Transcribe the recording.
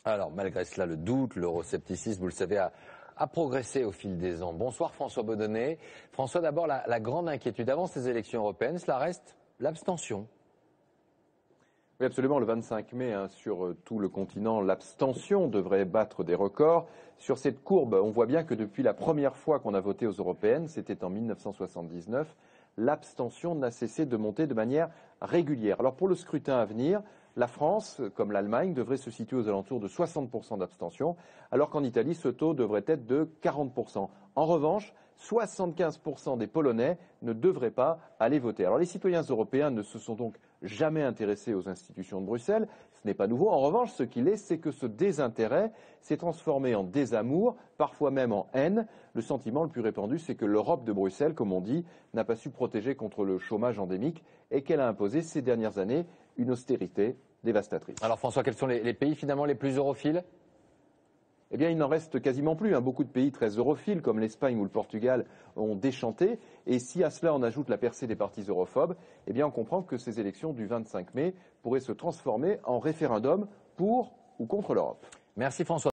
Alors, malgré cela, le doute, l'euroscepticisme, vous le savez, a progressé au fil des ans. Bonsoir François Baudonnet. François, d'abord, la grande inquiétude avant ces élections européennes, cela reste l'abstention. Oui, absolument. Le 25 mai, sur tout le continent, l'abstention devrait battre des records. Sur cette courbe, on voit bien que depuis la première fois qu'on a voté aux européennes, c'était en 1979, l'abstention n'a cessé de monter de manière régulière. Alors pour le scrutin à venir, la France, comme l'Allemagne, devrait se situer aux alentours de 60% d'abstention, alors qu'en Italie, ce taux devrait être de 40%. En revanche, 75% des Polonais ne devraient pas aller voter. Alors les citoyens européens ne se sont donc jamais intéressés aux institutions de Bruxelles, ce n'est pas nouveau. En revanche, ce qu'il est, c'est que ce désintérêt s'est transformé en désamour, parfois même en haine. Le sentiment le plus répandu, c'est que l'Europe de Bruxelles, comme on dit, n'a pas su protéger contre le chômage endémique et qu'elle a imposé ces dernières années une austérité dévastatrice. Alors François, quels sont les pays finalement les plus europhiles ? Eh bien, il n'en reste quasiment plus. Beaucoup de pays très europhiles, comme l'Espagne ou le Portugal, ont déchanté. Et si à cela on ajoute la percée des partis europhobes, eh bien, on comprend que ces élections du 25 mai pourraient se transformer en référendum pour ou contre l'Europe. Merci François.